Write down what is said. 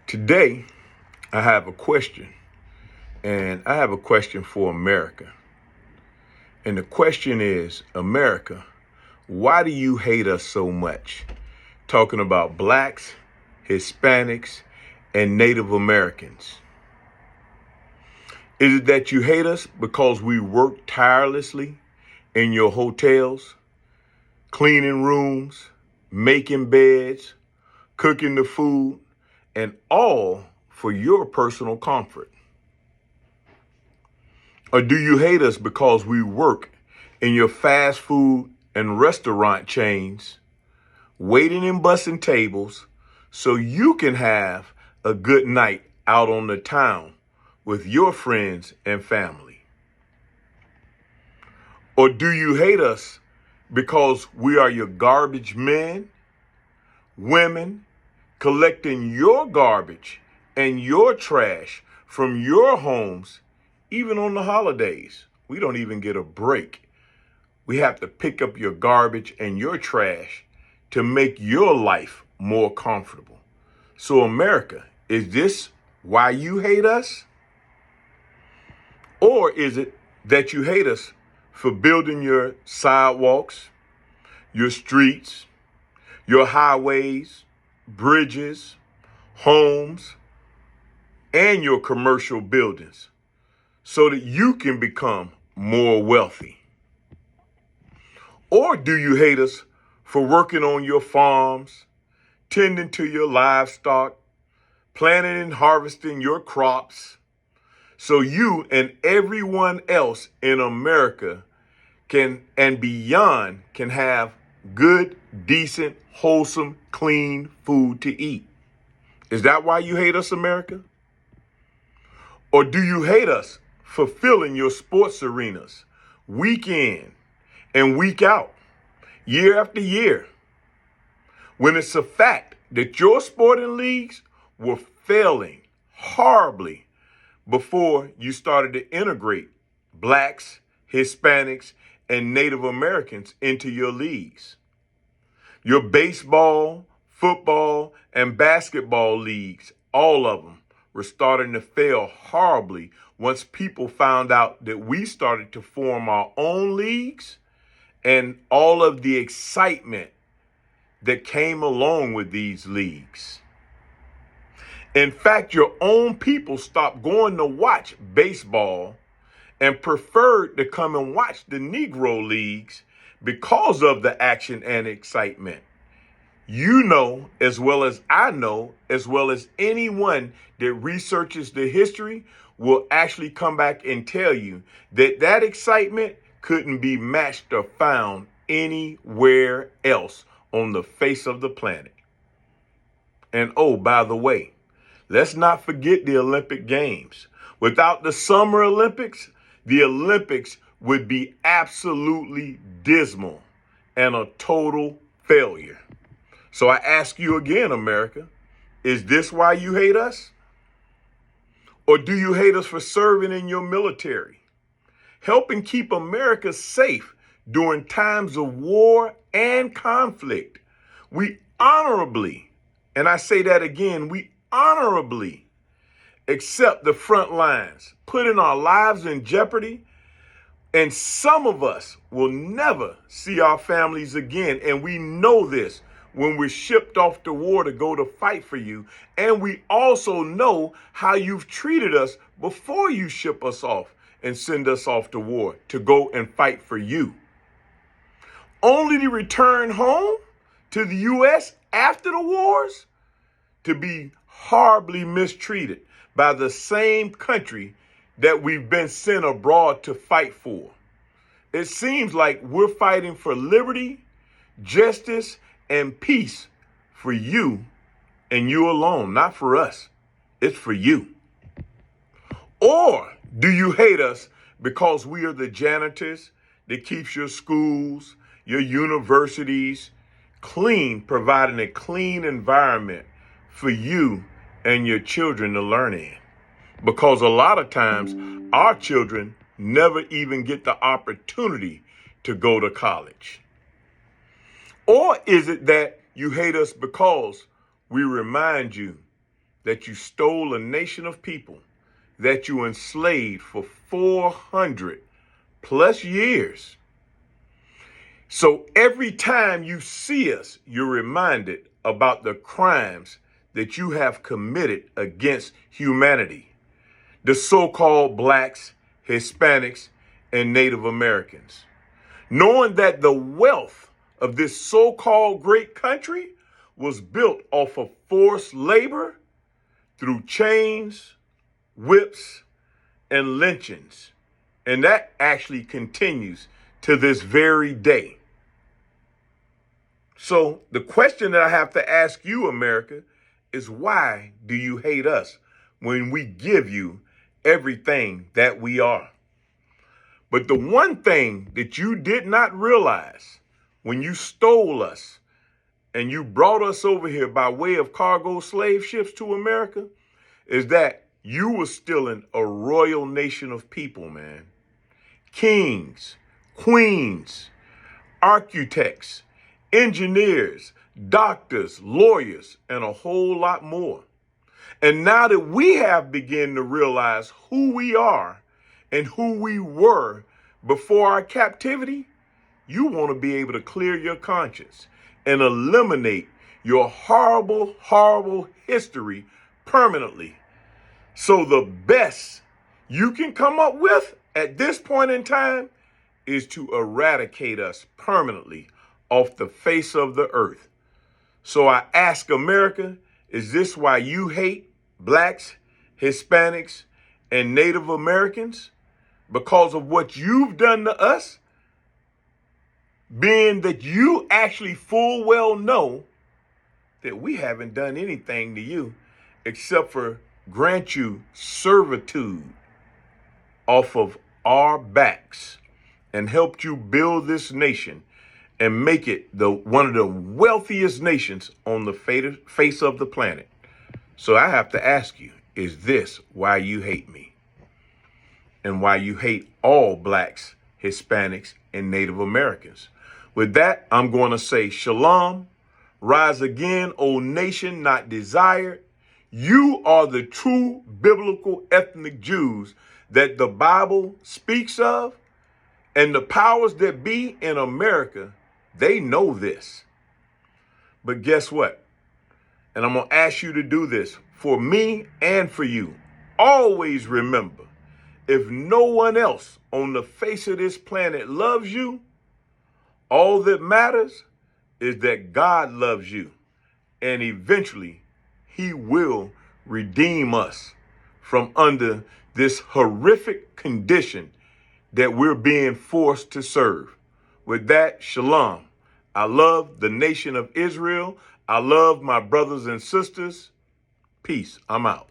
Today, I have a question, and I have a question for America. And the question is, America, why do you hate us so much? Talking about blacks, Hispanics, and Native Americans. Is it that you hate us because we work tirelessly in your hotels, cleaning rooms, making beds, cooking the food, and all for your personal comfort? Or do you hate us because we work in your fast food and restaurant chains, waiting and bussing tables so you can have a good night out on the town with your friends and family? Or do you hate us because we are your garbage men, women, collecting your garbage and your trash from your homes, even on the holidays? We don't even get a break. We have to pick up your garbage and your trash to make your life more comfortable. So, America, is this why you hate us? Or is it that you hate us for building your sidewalks, your streets, your highways, bridges, homes, and your commercial buildings so that you can become more wealthy? Or do you hate us for working on your farms, tending to your livestock, planting and harvesting your crops, so you and everyone else in America can and beyond can have good, decent, wholesome, clean food to eat? Is that why you hate us, America? Or do you hate us for filling your sports arenas week in and week out, year after year, when it's a fact that your sporting leagues were failing horribly before you started to integrate blacks, Hispanics, and Native Americans into your leagues? Your baseball, football, and basketball leagues, all of them, were starting to fail horribly once people found out that we started to form our own leagues and all of the excitement that came along with these leagues. In fact, your own people stopped going to watch baseball and preferred to come and watch the Negro leagues because of the action and excitement. You know, as well as I know, as well as anyone that researches the history will actually come back and tell you that that excitement couldn't be matched or found anywhere else on the face of the planet. And oh, by the way, let's not forget the Olympic Games. Without the Summer Olympics, the Olympics would be absolutely dismal and a total failure. So I ask you again, America, is this why you hate us? Or do you hate us for serving in your military, helping keep America safe during times of war and conflict? We honorably, and I say that again, we honorably accept the front lines, putting our lives in jeopardy. And some of us will never see our families again. And we know this when we're shipped off to war to go to fight for you. And we also know how you've treated us before you ship us off and send us off to war to go and fight for you, only to return home to the U.S. after the wars to be horribly mistreated by the same country that we've been sent abroad to fight for. It seems like we're fighting for liberty, justice, and peace for you and you alone, not for us. It's for you. Or do you hate us because we are the janitors that keeps your schools, your universities clean, providing a clean environment for you and your children to learn in? Because a lot of times our children never even get the opportunity to go to college. Or is it that you hate us because we remind you that you stole a nation of people that you enslaved for 400 plus years. So every time you see us, you're reminded about the crimes that you have committed against humanity. The so-called blacks, Hispanics, and Native Americans. Knowing that the wealth of this so-called great country was built off of forced labor through chains, whips, and lynchings. And that actually continues to this very day. So the question that I have to ask you, America, is why do you hate us when we give you everything that we are? But the one thing that you did not realize when you stole us and you brought us over here by way of cargo slave ships to America is that you were stealing a royal nation of people, man. Kings, queens, architects, engineers, doctors, lawyers, and a whole lot more. And now that we have begun to realize who we are and who we were before our captivity, you want to be able to clear your conscience and eliminate your horrible, horrible history permanently. So the best you can come up with at this point in time is to eradicate us permanently off the face of the earth. So I ask America, is this why you hate blacks, Hispanics, and Native Americans? Because of what you've done to us? Being that you actually full well know that we haven't done anything to you except for grant you servitude off of our backs and helped you build this nation and make it one of the wealthiest nations on the face of the planet. So I have to ask you, is this why you hate me? And why you hate all blacks, Hispanics, and Native Americans? With that, I'm going to say shalom, rise again, O nation not desired. You are the true biblical ethnic Jews that the Bible speaks of, and the powers that be in America, they know this. But guess what? And I'm going to ask you to do this for me and for you. Always remember, if no one else on the face of this planet loves you, all that matters is that God loves you. And eventually, he will redeem us from under this horrific condition that we're being forced to serve. With that, shalom. I love the nation of Israel. I love my brothers and sisters. Peace. I'm out.